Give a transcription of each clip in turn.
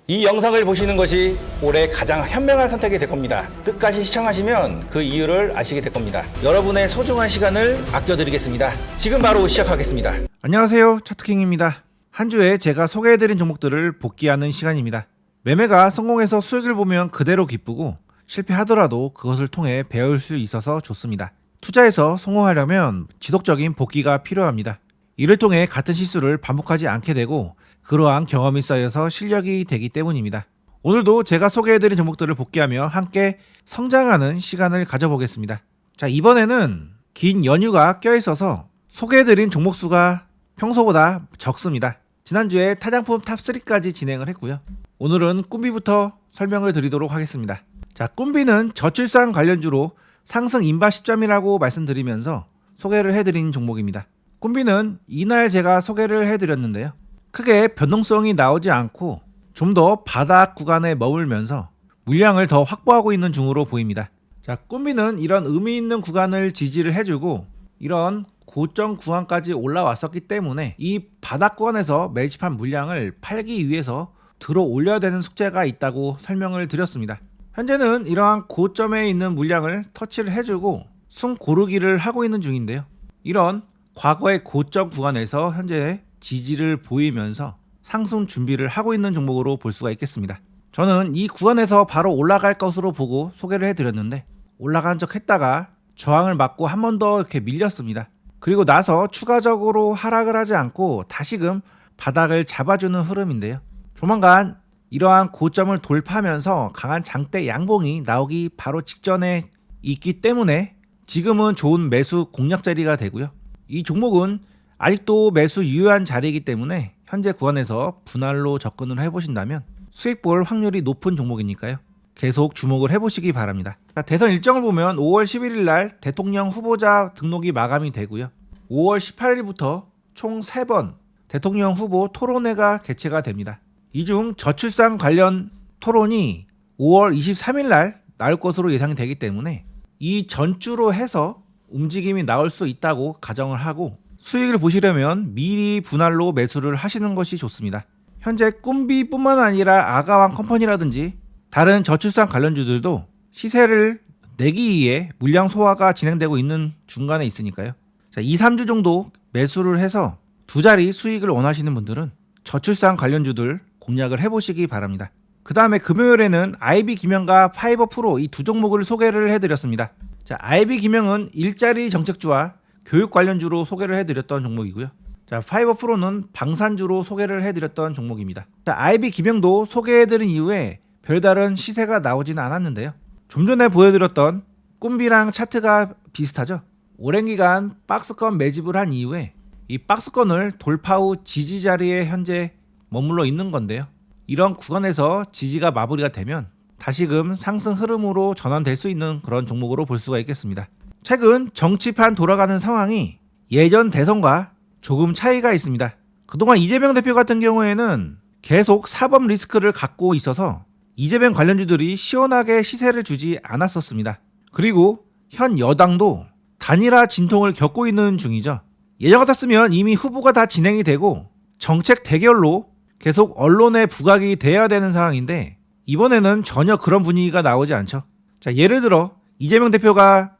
이 영상을 보시는 것이 올해 가장 현명한 선택이 될 겁니다. 끝까지 시청하시면 그 이유를 아시게 될 겁니다. 여러분의 소중한 시간을 아껴드리겠습니다. 지금 바로 시작하겠습니다. 안녕하세요, 차트킹입니다. 한 주에 제가 소개해드린 종목들을 복귀하는 시간입니다. 매매가 성공해서 수익을 보면 그대로 기쁘고 실패하더라도 그것을 통해 배울 수 있어서 좋습니다. 투자에서 성공하려면 지속적인 복귀가 필요합니다. 이를 통해 같은 실수를 반복하지 않게 되고 그러한 경험이 쌓여서 실력이 되기 때문입니다. 오늘도 제가 소개해드린 종목들을 복귀하며 함께 성장하는 시간을 가져보겠습니다. 자, 이번에는 긴 연휴가 껴있어서 소개해드린 종목 수가 평소보다 적습니다. 지난주에 타장품 탑3까지 진행을 했고요. 오늘은 꿈비부터 설명을 드리도록 하겠습니다. 자, 꿈비는 저출산 관련주로 상승 인바 시점이라고 말씀드리면서 소개를 해드린 종목입니다. 꿈비는 이날 제가 소개를 해드렸는데요. 크게 변동성이 나오지 않고 좀 더 바닥 구간에 머물면서 물량을 더 확보하고 있는 중으로 보입니다. 자, 꿈비는 이런 의미 있는 구간을 지지를 해주고 이런 고점 구간까지 올라왔었기 때문에 이 바닥 구간에서 매집한 물량을 팔기 위해서 들어 올려야 되는 숙제가 있다고 설명을 드렸습니다. 현재는 이러한 고점에 있는 물량을 터치를 해주고 숨 고르기를 하고 있는 중인데요. 이런 과거의 고점 구간에서 현재 지지를 보이면서 상승 준비를 하고 있는 종목으로 볼 수가 있겠습니다. 저는 이 구간에서 바로 올라갈 것으로 보고 소개를 해드렸는데 올라간 적 했다가 저항을 맞고 한 번 더 이렇게 밀렸습니다. 그리고 나서 추가적으로 하락을 하지 않고 다시금 바닥을 잡아주는 흐름인데요. 조만간 이러한 고점을 돌파하면서 강한 장대 양봉이 나오기 바로 직전에 있기 때문에 지금은 좋은 매수 공략 자리가 되고요. 이 종목은 아직도 매수 유효한 자리이기 때문에 현재 구간에서 분할로 접근을 해보신다면 수익 볼 확률이 높은 종목이니까요. 계속 주목을 해보시기 바랍니다. 자, 대선 일정을 보면 5월 11일 날 대통령 후보자 등록이 마감이 되고요. 5월 18일부터 총 3번 대통령 후보 토론회가 개최가 됩니다. 이 중 저출산 관련 토론이 5월 23일 날 나올 것으로 예상이 되기 때문에 이 전주로 해서 움직임이 나올 수 있다고 가정을 하고 수익을 보시려면 미리 분할로 매수를 하시는 것이 좋습니다. 현재 꿈비뿐만 아니라 아가왕 컴퍼니라든지 다른 저출산 관련주들도 시세를 내기 위해 물량 소화가 진행되고 있는 중간에 있으니까요. 자, 2, 3주 정도 매수를 해서 두 자리 수익을 원하시는 분들은 저출산 관련주들 공략을 해보시기 바랍니다. 그 다음에 금요일에는 IB기명과 파이버프로 이 두 종목을 소개를 해드렸습니다. 자, IB기명은 일자리 정책주와 교육 관련주로 소개를 해드렸던 종목이고요. 자, 파이버프로는 방산주로 소개를 해드렸던 종목입니다. 자, IB기명도 소개해드린 이후에 별다른 시세가 나오지는 않았는데요. 좀 전에 보여드렸던 꿈비랑 차트가 비슷하죠. 오랜 기간 박스권 매집을 한 이후에 이 박스권을 돌파 후 지지 자리에 현재 머물러 있는 건데요. 이런 구간에서 지지가 마무리가 되면 다시금 상승 흐름으로 전환될 수 있는 그런 종목으로 볼 수가 있겠습니다. 최근 정치판 돌아가는 상황이 예전 대선과 조금 차이가 있습니다. 그동안 이재명 대표 같은 경우에는 계속 사법 리스크를 갖고 있어서 이재명 관련주들이 시원하게 시세를 주지 않았었습니다. 그리고 현 여당도 단일화 진통을 겪고 있는 중이죠. 예전 같았으면 이미 후보가 다 진행이 되고 정책 대결로 계속 언론에 부각이 돼야 되는 상황인데 이번에는 전혀 그런 분위기가 나오지 않죠. 자, 예를 들어 이재명 대표가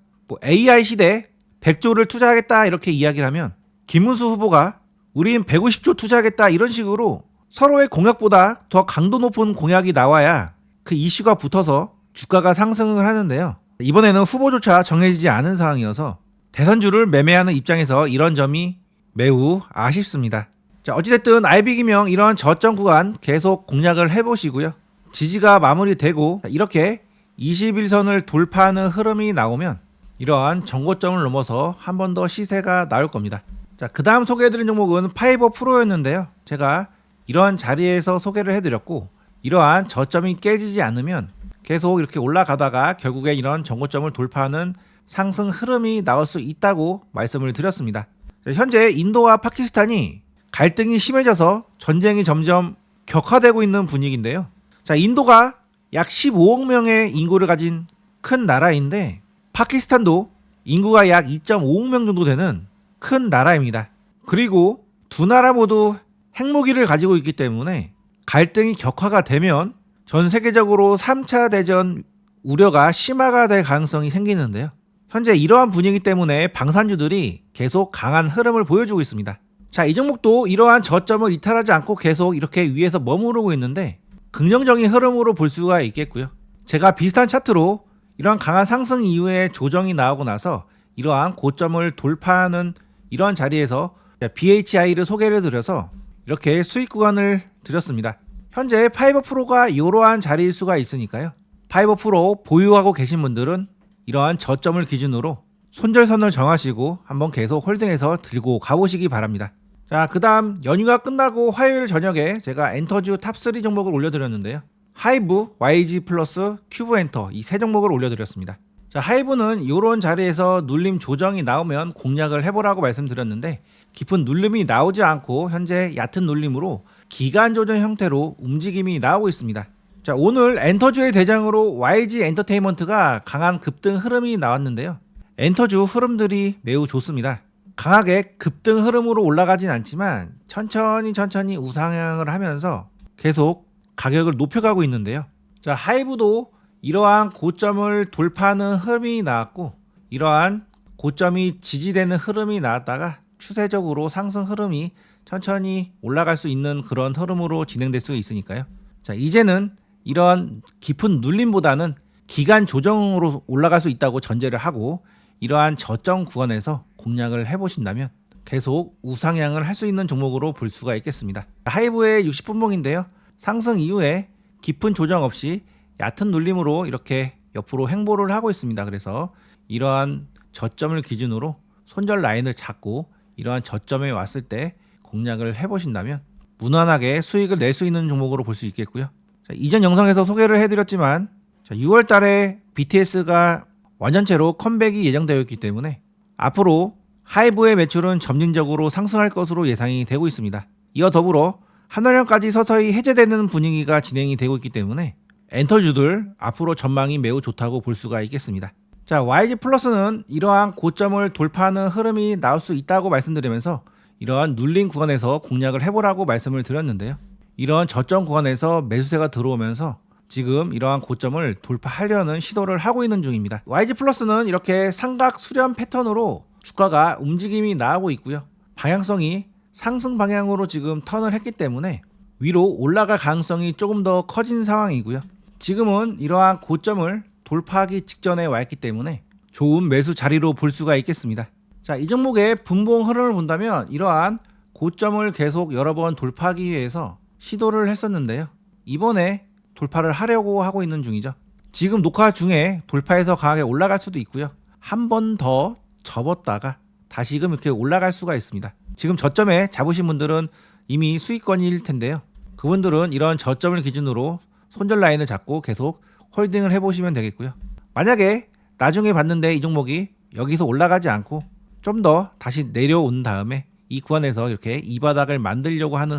AI 시대 100조를 투자하겠다 이렇게 이야기를 하면 김문수 후보가 우린 150조 투자하겠다 이런 식으로 서로의 공약보다 더 강도 높은 공약이 나와야 그 이슈가 붙어서 주가가 상승을 하는데요. 이번에는 후보조차 정해지지 않은 상황이어서 대선주를 매매하는 입장에서 이런 점이 매우 아쉽습니다. 자, 어찌됐든 IB기명 이런 저점 구간 계속 공략을 해보시고요. 지지가 마무리되고 이렇게 21선을 돌파하는 흐름이 나오면 이러한 정고점을 넘어서 한 번 더 시세가 나올 겁니다. 자, 그 다음 소개해드린 종목은 파이버 프로였는데요. 제가 이러한 자리에서 소개를 해드렸고 이러한 저점이 깨지지 않으면 계속 이렇게 올라가다가 결국에 이런 정고점을 돌파하는 상승 흐름이 나올 수 있다고 말씀을 드렸습니다. 자, 현재 인도와 파키스탄이 갈등이 심해져서 전쟁이 점점 격화되고 있는 분위기인데요. 자, 인도가 약 15억 명의 인구를 가진 큰 나라인데 파키스탄도 인구가 약 2.5억 명 정도 되는 큰 나라입니다. 그리고 두 나라 모두 핵무기를 가지고 있기 때문에 갈등이 격화가 되면 전 세계적으로 3차 대전 우려가 심화가 될 가능성이 생기는데요. 현재 이러한 분위기 때문에 방산주들이 계속 강한 흐름을 보여주고 있습니다. 자, 이 종목도 이러한 저점을 이탈하지 않고 계속 이렇게 위에서 머무르고 있는데 긍정적인 흐름으로 볼 수가 있겠고요. 제가 비슷한 차트로 이러한 강한 상승 이후에 조정이 나오고 나서 이러한 고점을 돌파하는 이러한 자리에서 BHI를 소개를 드려서 이렇게 수익 구간을 드렸습니다. 현재 파이버프로가 이러한 자리일 수가 있으니까요. 파이버프로 보유하고 계신 분들은 이러한 저점을 기준으로 손절선을 정하시고 한번 계속 홀딩해서 들고 가보시기 바랍니다. 자, 그 다음 연휴가 끝나고 화요일 저녁에 제가 엔터주 탑3 종목을 올려드렸는데요. 하이브, YG 플러스, 큐브 엔터 이 세 종목을 올려드렸습니다. 자, 하이브는 이런 자리에서 눌림 조정이 나오면 공략을 해보라고 말씀드렸는데 깊은 눌림이 나오지 않고 현재 얕은 눌림으로 기간 조정 형태로 움직임이 나오고 있습니다. 자, 오늘 엔터주의 대장으로 YG 엔터테인먼트가 강한 급등 흐름이 나왔는데요. 엔터주 흐름들이 매우 좋습니다. 강하게 급등 흐름으로 올라가진 않지만 천천히 우상향을 하면서 계속 가격을 높여가고 있는데요. 자, 하이브도 이러한 고점을 돌파하는 흐름이 나왔고 이러한 고점이 지지되는 흐름이 나왔다가 추세적으로 상승 흐름이 천천히 올라갈 수 있는 그런 흐름으로 진행될 수 있으니까요. 자, 이제는 이러한 깊은 눌림보다는 기간 조정으로 올라갈 수 있다고 전제를 하고 이러한 저점 구간에서 공략을 해보신다면 계속 우상향을 할 수 있는 종목으로 볼 수가 있겠습니다. 하이브의 60분봉인데요. 상승 이후에 깊은 조정 없이 얕은 눌림으로 이렇게 옆으로 횡보를 하고 있습니다. 그래서 이러한 저점을 기준으로 손절 라인을 잡고 이러한 저점에 왔을 때 공략을 해보신다면 무난하게 수익을 낼 수 있는 종목으로 볼 수 있겠고요. 자, 이전 영상에서 소개를 해드렸지만 6월 달에 BTS가 완전체로 컴백이 예정되어 있기 때문에 앞으로 하이브의 매출은 점진적으로 상승할 것으로 예상이 되고 있습니다. 이와 더불어 한화령까지 서서히 해제되는 분위기가 진행이 되고 있기 때문에 엔터주들 앞으로 전망이 매우 좋다고 볼 수가 있겠습니다. 자, YG 플러스는 이러한 고점을 돌파하는 흐름이 나올 수 있다고 말씀드리면서 이러한 눌린 구간에서 공략을 해보라고 말씀을 드렸는데요. 이러한 저점 구간에서 매수세가 들어오면서 지금 이러한 고점을 돌파하려는 시도를 하고 있는 중입니다. YG 플러스는 이렇게 삼각 수렴 패턴으로 주가가 움직임이 나오고 있고요. 방향성이 상승 방향으로 지금 턴을 했기 때문에 위로 올라갈 가능성이 조금 더 커진 상황이고요. 지금은 이러한 고점을 돌파하기 직전에 와 있기 때문에 좋은 매수 자리로 볼 수가 있겠습니다. 자, 이 종목의 분봉 흐름을 본다면 이러한 고점을 계속 여러 번 돌파하기 위해서 시도를 했었는데요. 이번에 돌파를 하려고 하고 있는 중이죠. 지금 녹화 중에 돌파해서 강하게 올라갈 수도 있고요. 한 번 더 접었다가 다시금 이렇게 올라갈 수가 있습니다. 지금 저점에 잡으신 분들은 이미 수익권일 텐데요. 그분들은 이런 저점을 기준으로 손절 라인을 잡고 계속 홀딩을 해보시면 되겠고요. 만약에 나중에 봤는데 이 종목이 여기서 올라가지 않고 좀 더 다시 내려온 다음에 이 구간에서 이렇게 이 바닥을 만들려고 하는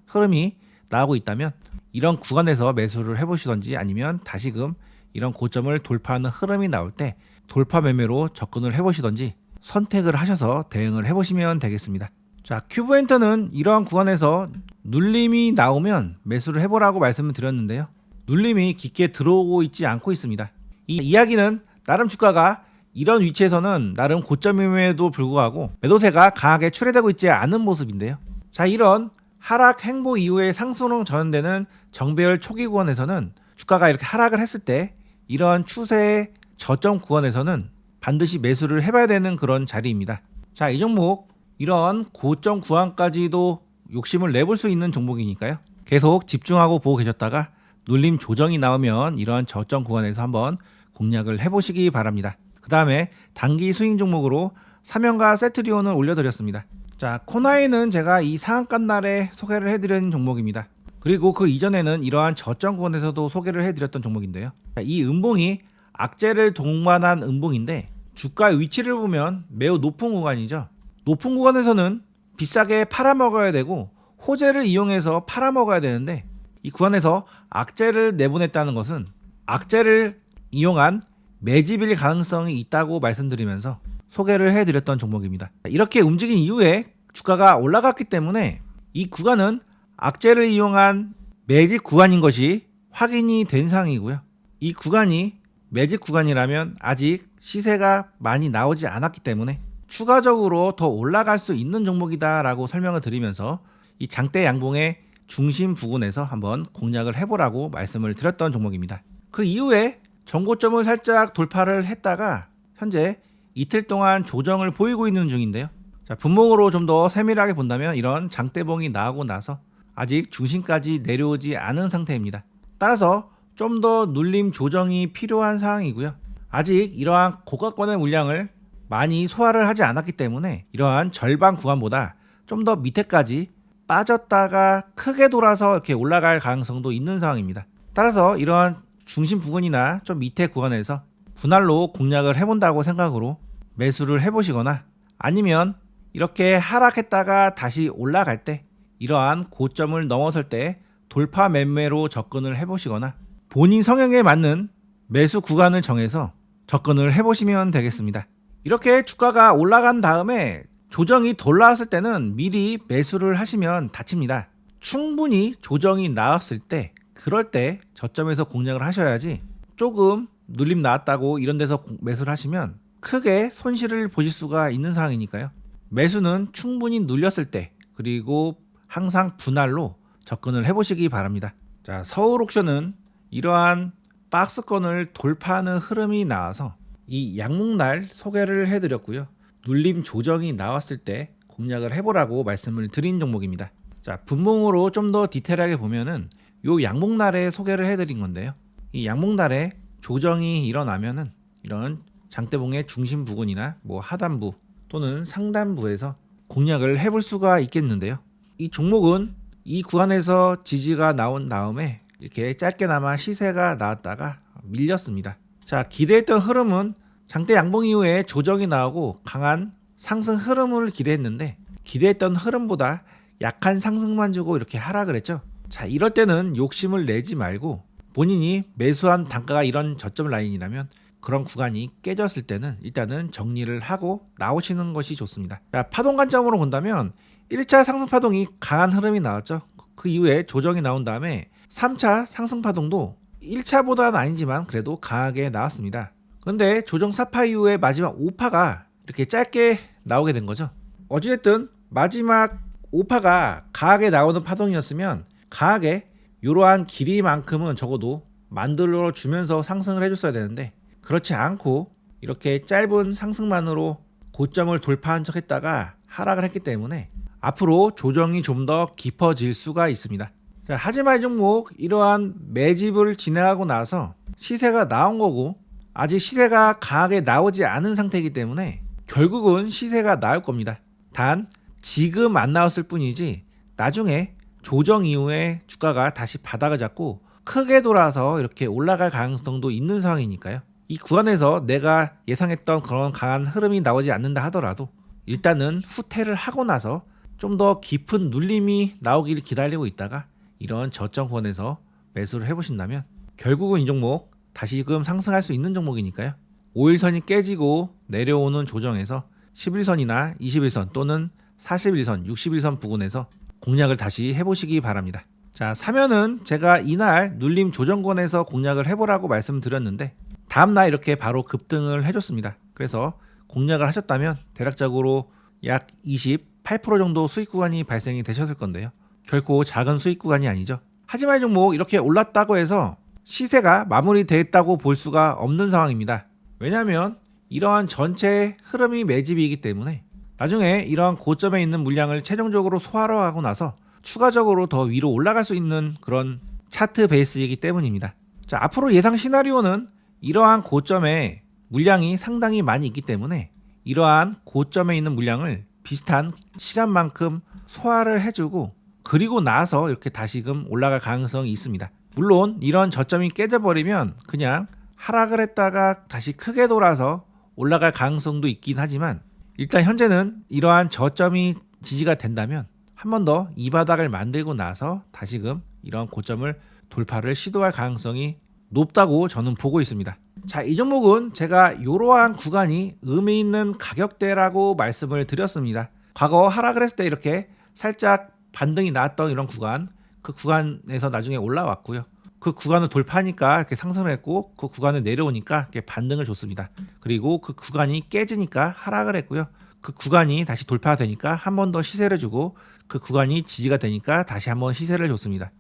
흐름이 나오고 있다면 이런 구간에서 매수를 해보시던지 아니면 다시금 이런 고점을 돌파하는 흐름이 나올 때 돌파 매매로 접근을 해보시던지 선택을 하셔서 대응을 해보시면 되겠습니다. 자, 큐브엔터는 이러한 구간에서 눌림이 나오면 매수를 해보라고 말씀을 드렸는데요. 눌림이 깊게 들어오고 있지 않고 있습니다. 이 이야기는 나름 주가가 이런 위치에서는 나름 고점임에도 불구하고 매도세가 강하게 출회되고 있지 않은 모습인데요. 자, 이런 하락 행보 이후에 상승으로 전환되는 정배열 초기 구간에서는 주가가 이렇게 하락을 했을 때 이런 추세의 저점 구간에서는 반드시 매수를 해봐야 되는 그런 자리입니다. 자, 이 종목 이런 고점 구간까지도 욕심을 내볼 수 있는 종목이니까요. 계속 집중하고 보고 계셨다가 눌림 조정이 나오면 이런 저점 구간에서 한번 공략을 해보시기 바랍니다. 그 다음에 단기 스윙 종목으로 삼연과 세트리온을 올려드렸습니다. 자, 코나이는 제가 이 상한가 날에 소개를 해드린 종목입니다. 그리고 그 이전에는 이러한 저점 구간에서도 소개를 해드렸던 종목인데요. 자, 이 음봉이 악재를 동반한 음봉인데 주가의 위치를 보면 매우 높은 구간이죠. 높은 구간에서는 비싸게 팔아먹어야 되고 호재를 이용해서 팔아먹어야 되는데 이 구간에서 악재를 내보냈다는 것은 악재를 이용한 매집일 가능성이 있다고 말씀드리면서 소개를 해드렸던 종목입니다. 이렇게 움직인 이후에 주가가 올라갔기 때문에 이 구간은 악재를 이용한 매집 구간인 것이 확인이 된 상황이고요. 이 구간이 매집 구간이라면 아직 시세가 많이 나오지 않았기 때문에 추가적으로 더 올라갈 수 있는 종목이다라고 설명을 드리면서 이 장대 양봉의 중심 부근에서 한번 공략을 해보라고 말씀을 드렸던 종목입니다. 그 이후에 전고점을 살짝 돌파를 했다가 현재 이틀 동안 조정을 보이고 있는 중인데요. 자, 분봉으로 좀 더 세밀하게 본다면 이런 장대봉이 나오고 나서 아직 중심까지 내려오지 않은 상태입니다. 따라서 좀 더 눌림 조정이 필요한 상황이고요. 아직 이러한 고가권의 물량을 많이 소화를 하지 않았기 때문에 이러한 절반 구간보다 좀 더 밑에까지 빠졌다가 크게 돌아서 이렇게 올라갈 가능성도 있는 상황입니다. 따라서 이러한 중심 부근이나 좀 밑에 구간에서 분할로 공략을 해본다고 생각으로 매수를 해보시거나 아니면 이렇게 하락했다가 다시 올라갈 때 이러한 고점을 넘어설 때 돌파 매매로 접근을 해보시거나 본인 성향에 맞는 매수 구간을 정해서 접근을 해보시면 되겠습니다. 이렇게 주가가 올라간 다음에 조정이 돌아왔을 때는 미리 매수를 하시면 다칩니다. 충분히 조정이 나왔을 때 그럴 때 저점에서 공략을 하셔야지 조금 눌림 나왔다고 이런 데서 매수를 하시면 크게 손실을 보실 수가 있는 상황이니까요. 매수는 충분히 눌렸을 때 그리고 항상 분할로 접근을 해보시기 바랍니다. 자, 서울옥션은 이러한 박스권을 돌파하는 흐름이 나와서 이 양목날 소개를 해드렸고요. 눌림 조정이 나왔을 때 공략을 해보라고 말씀을 드린 종목입니다. 자, 분봉으로 좀 더 디테일하게 보면은 요 양목날에 소개를 해드린 건데요. 이 양목날에 조정이 일어나면은 이런 장대봉의 중심 부근이나 뭐 하단부 또는 상단부에서 공략을 해볼 수가 있겠는데요. 이 종목은 이 구간에서 지지가 나온 다음에 이렇게 짧게나마 시세가 나왔다가 밀렸습니다. 자, 기대했던 흐름은 장대 양봉 이후에 조정이 나오고 강한 상승 흐름을 기대했는데 기대했던 흐름보다 약한 상승만 주고 이렇게 하락을 했죠. 자, 이럴 때는 욕심을 내지 말고 본인이 매수한 단가가 이런 저점 라인이라면 그런 구간이 깨졌을 때는 일단은 정리를 하고 나오시는 것이 좋습니다. 자, 파동 관점으로 본다면 1차 상승 파동이 강한 흐름이 나왔죠. 그 이후에 조정이 나온 다음에 3차 상승 파동도 1차보다는 아니지만 그래도 강하게 나왔습니다. 그런데 조정 4파 이후에 마지막 5파가 이렇게 짧게 나오게 된 거죠. 어찌됐든 마지막 5파가 강하게 나오는 파동이었으면 강하게 이러한 길이만큼은 적어도 만들어 주면서 상승을 해줬어야 되는데 그렇지 않고 이렇게 짧은 상승만으로 고점을 돌파한 척 했다가 하락을 했기 때문에 앞으로 조정이 좀 더 깊어질 수가 있습니다. 자, 하지만 이 종목 이러한 매집을 진행하고 나서 시세가 나온 거고 아직 시세가 강하게 나오지 않은 상태이기 때문에 결국은 시세가 나올 겁니다. 단 지금 안 나왔을 뿐이지 나중에 조정 이후에 주가가 다시 바닥을 잡고 크게 돌아서 이렇게 올라갈 가능성도 있는 상황이니까요. 이 구간에서 내가 예상했던 그런 강한 흐름이 나오지 않는다 하더라도 일단은 후퇴를 하고 나서 좀 더 깊은 눌림이 나오기를 기다리고 있다가 이런 저점권에서 매수를 해보신다면 결국은 이 종목 다시금 상승할 수 있는 종목이니까요. 5일선이 깨지고 내려오는 조정에서 11선이나 21선 또는 41선, 61선 부근에서 공략을 다시 해보시기 바랍니다. 자, 사면은 제가 이날 눌림 조정권에서 공략을 해보라고 말씀드렸는데 다음날 이렇게 바로 급등을 해줬습니다. 그래서 공략을 하셨다면 대략적으로 약 28% 정도 수익 구간이 발생이 되셨을 건데요. 결코 작은 수익 구간이 아니죠. 하지만 이 종목 이렇게 올랐다고 해서 시세가 마무리됐다고 볼 수가 없는 상황입니다. 왜냐하면 이러한 전체 흐름이 매집이기 때문에 나중에 이러한 고점에 있는 물량을 최종적으로 소화로 하고 나서 추가적으로 더 위로 올라갈 수 있는 그런 차트 베이스이기 때문입니다. 자, 앞으로 예상 시나리오는 이러한 고점에 물량이 상당히 많이 있기 때문에 이러한 고점에 있는 물량을 비슷한 시간만큼 소화를 해주고 그리고 나서 이렇게 다시금 올라갈 가능성이 있습니다. 물론 이런 저점이 깨져버리면 그냥 하락을 했다가 다시 크게 돌아서 올라갈 가능성도 있긴 하지만 일단 현재는 이러한 저점이 지지가 된다면 한 번 더 이 바닥을 만들고 나서 다시금 이런 고점을 돌파를 시도할 가능성이 높다고 저는 보고 있습니다. 자, 이 종목은 제가 이러한 구간이 의미 있는 가격대라고 말씀을 드렸습니다. 과거 하락을 했을 때 이렇게 살짝 반등이 나왔던 이런 구간 그 구간에서 나중에 올라왔고요. 그 구간을 돌파하니까 이렇게 상승을 했고 그 구간을 내려오니까 이렇게 반등을 줬습니다. 그리고 그 구간이 깨지니까 하락을 했고요. 그 구간이 다시 돌파되니까 한 번 더 시세를 주고 그 구간이 지지가 되니까 다시 한번 시세를 줬습니다.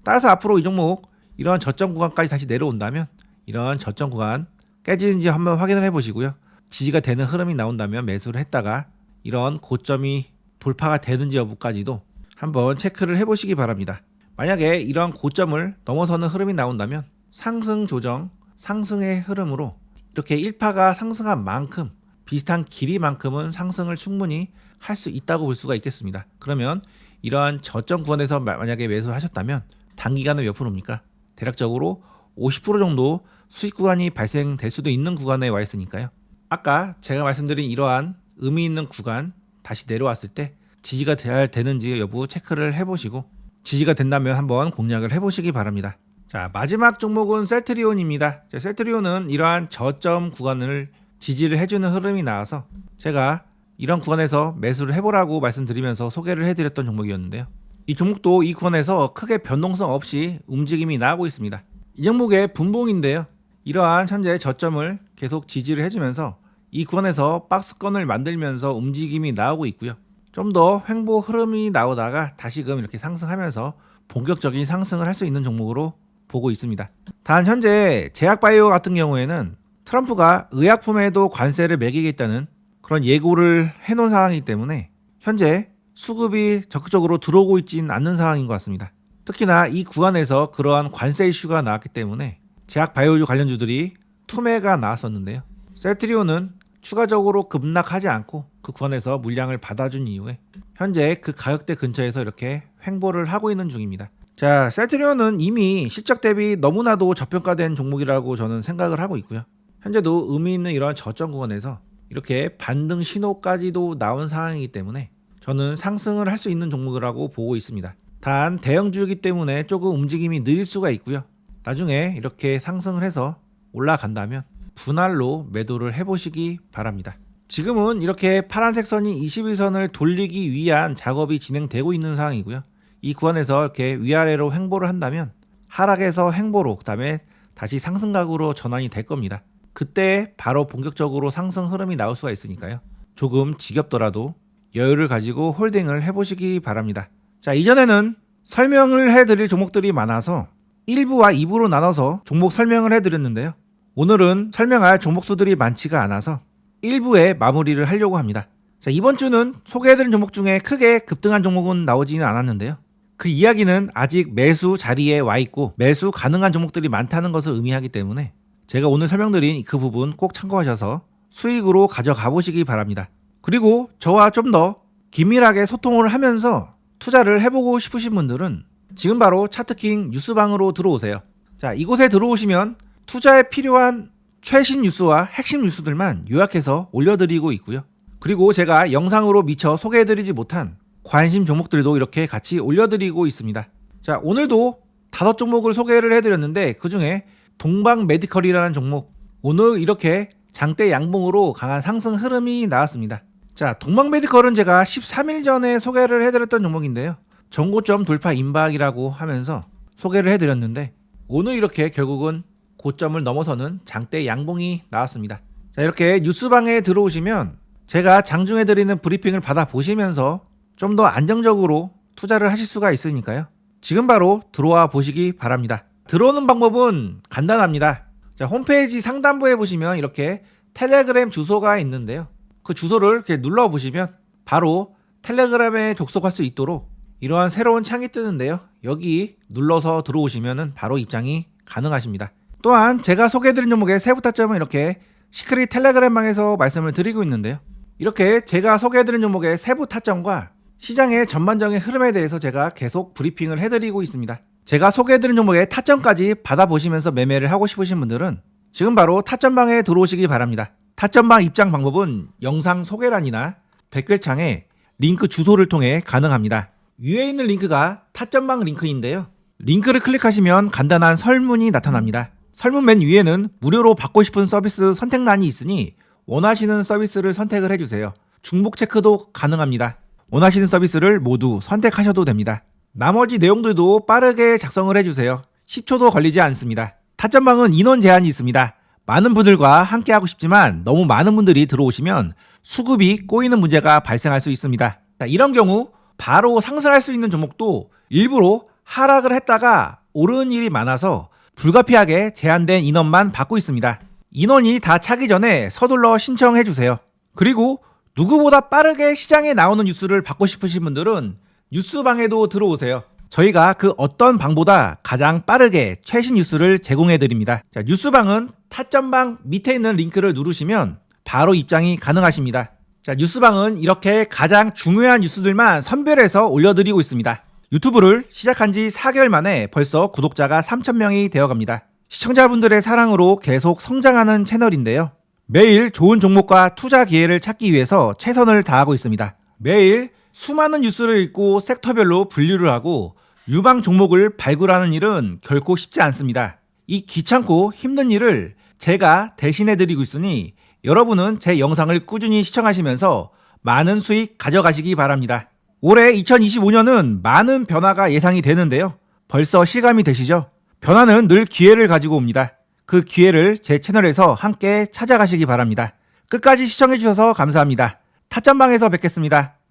따라서 앞으로 이 종목 이런 저점 구간까지 다시 내려온다면 이런 저점 구간 깨지는지 한번 확인을 해보시고요. 지지가 되는 흐름이 나온다면 매수를 했다가 이런 고점이 돌파가 되는지 여부까지도 한번 체크를 해보시기 바랍니다. 만약에 이런 고점을 넘어서는 흐름이 나온다면 상승 조정, 상승의 흐름으로 이렇게 1파가 상승한 만큼 비슷한 길이만큼은 상승을 충분히 할 수 있다고 볼 수가 있겠습니다. 그러면 이러한 저점 구간에서 만약에 매수를 하셨다면 단기간에 몇 프로입니까? 대략적으로 50% 정도 수익 구간이 발생될 수도 있는 구간에 와 있으니까요. 아까 제가 말씀드린 이러한 의미 있는 구간 다시 내려왔을 때 지지가 잘 되는지 여부 체크를 해보시고 지지가 된다면 한번 공략을 해보시기 바랍니다. 자, 마지막 종목은 셀트리온입니다. 셀트리온은 이러한 저점 구간을 지지를 해주는 흐름이 나와서 제가 이런 구간에서 매수를 해보라고 말씀드리면서 소개를 해드렸던 종목이었는데요. 이 종목도 이 구간에서 크게 변동성 없이 움직임이 나오고 있습니다. 이 종목의 분봉인데요. 이러한 현재 저점을 계속 지지를 해주면서 이 구간에서 박스권을 만들면서 움직임이 나오고 있고요. 좀 더 횡보 흐름이 나오다가 다시금 이렇게 상승하면서 본격적인 상승을 할 수 있는 종목으로 보고 있습니다. 단 현재 제약바이오 같은 경우에는 트럼프가 의약품에도 관세를 매기겠다는 그런 예고를 해놓은 상황이기 때문에 현재 수급이 적극적으로 들어오고 있지는 않는 상황인 것 같습니다. 특히나 이 구간에서 그러한 관세 이슈가 나왔기 때문에 제약바이오 관련주들이 투매가 나왔었는데요. 셀트리온은 추가적으로 급락하지 않고 그 구간에서 물량을 받아준 이후에 현재 그 가격대 근처에서 이렇게 횡보를 하고 있는 중입니다. 자, 셀트리온은 이미 실적 대비 너무나도 저평가된 종목이라고 저는 생각을 하고 있고요. 현재도 의미 있는 이런 저점 구간에서 이렇게 반등 신호까지도 나온 상황이기 때문에 저는 상승을 할 수 있는 종목이라고 보고 있습니다. 단 대형주이기 때문에 조금 움직임이 느릴 수가 있고요. 나중에 이렇게 상승을 해서 올라간다면 분할로 매도를 해보시기 바랍니다. 지금은 이렇게 파란색 선이 21선을 돌리기 위한 작업이 진행되고 있는 상황이고요. 이 구간에서 이렇게 위아래로 횡보를 한다면 하락에서 횡보로 그 다음에 다시 상승각으로 전환이 될 겁니다. 그때 바로 본격적으로 상승 흐름이 나올 수가 있으니까요. 조금 지겹더라도 여유를 가지고 홀딩을 해보시기 바랍니다. 자, 이전에는 설명을 해드릴 종목들이 많아서 1부와 2부로 나눠서 종목 설명을 해드렸는데요. 오늘은 설명할 종목수들이 많지가 않아서 1부에 마무리를 하려고 합니다. 자, 이번 주는 소개해드린 종목 중에 크게 급등한 종목은 나오지는 않았는데요. 그 이야기는 아직 매수 자리에 와 있고 매수 가능한 종목들이 많다는 것을 의미하기 때문에 제가 오늘 설명드린 그 부분 꼭 참고하셔서 수익으로 가져가 보시기 바랍니다. 그리고 저와 좀 더 긴밀하게 소통을 하면서 투자를 해보고 싶으신 분들은 지금 바로 차트킹 뉴스방으로 들어오세요. 자, 이곳에 들어오시면 투자에 필요한 최신 뉴스와 핵심 뉴스들만 요약해서 올려드리고 있고요. 그리고 제가 영상으로 미처 소개해드리지 못한 관심 종목들도 이렇게 같이 올려드리고 있습니다. 자, 오늘도 5종목을 소개를 해드렸는데 그 중에 동방메디컬이라는 종목, 오늘 이렇게 장대 양봉으로 강한 상승 흐름이 나왔습니다. 자, 동방메디컬은 제가 13일 전에 소개를 해드렸던 종목인데요. 전고점 돌파 임박이라고 하면서 소개를 해드렸는데 오늘 이렇게 결국은 고점을 넘어서는 장대 양봉이 나왔습니다. 자, 이렇게 뉴스방에 들어오시면 제가 장중해드리는 브리핑을 받아보시면서 좀 더 안정적으로 투자를 하실 수가 있으니까요. 지금 바로 들어와 보시기 바랍니다. 들어오는 방법은 간단합니다. 자, 홈페이지 상단부에 보시면 이렇게 텔레그램 주소가 있는데요. 그 주소를 이렇게 눌러보시면 바로 텔레그램에 접속할 수 있도록 이러한 새로운 창이 뜨는데요. 여기 눌러서 들어오시면 바로 입장이 가능하십니다. 또한 제가 소개해드린 종목의 세부 타점은 이렇게 시크릿 텔레그램방에서 말씀을 드리고 있는데요. 이렇게 제가 소개해드린 종목의 세부 타점과 시장의 전반적인 흐름에 대해서 제가 계속 브리핑을 해드리고 있습니다. 제가 소개해드린 종목의 타점까지 받아보시면서 매매를 하고 싶으신 분들은 지금 바로 타점방에 들어오시기 바랍니다. 타점방 입장 방법은 영상 소개란이나 댓글창에 링크 주소를 통해 가능합니다. 위에 있는 링크가 타점방 링크인데요. 링크를 클릭하시면 간단한 설문이 나타납니다. 설문 맨 위에는 무료로 받고 싶은 서비스 선택란이 있으니 원하시는 서비스를 선택을 해주세요. 중복 체크도 가능합니다. 원하시는 서비스를 모두 선택하셔도 됩니다. 나머지 내용들도 빠르게 작성을 해주세요. 10초도 걸리지 않습니다. 타점방은 인원 제한이 있습니다. 많은 분들과 함께 하고 싶지만 너무 많은 분들이 들어오시면 수급이 꼬이는 문제가 발생할 수 있습니다. 자, 이런 경우 바로 상승할 수 있는 종목도 일부러 하락을 했다가 오르는 일이 많아서 불가피하게 제한된 인원만 받고 있습니다. 인원이 다 차기 전에 서둘러 신청해 주세요. 그리고 누구보다 빠르게 시장에 나오는 뉴스를 받고 싶으신 분들은 뉴스방에도 들어오세요. 저희가 그 어떤 방보다 가장 빠르게 최신 뉴스를 제공해 드립니다. 자, 뉴스방은 타점방 밑에 있는 링크를 누르시면 바로 입장이 가능하십니다. 자, 뉴스방은 이렇게 가장 중요한 뉴스들만 선별해서 올려드리고 있습니다. 유튜브를 시작한 지 4개월 만에 벌써 구독자가 3,000명이 되어갑니다. 시청자분들의 사랑으로 계속 성장하는 채널인데요. 매일 좋은 종목과 투자 기회를 찾기 위해서 최선을 다하고 있습니다. 매일 수많은 뉴스를 읽고 섹터별로 분류를 하고 유망 종목을 발굴하는 일은 결코 쉽지 않습니다. 이 귀찮고 힘든 일을 제가 대신해드리고 있으니 여러분은 제 영상을 꾸준히 시청하시면서 많은 수익 가져가시기 바랍니다. 올해 2025년은 많은 변화가 예상이 되는데요. 벌써 실감이 되시죠? 변화는 늘 기회를 가지고 옵니다. 그 기회를 제 채널에서 함께 찾아가시기 바랍니다. 끝까지 시청해주셔서 감사합니다. 타점방에서 뵙겠습니다.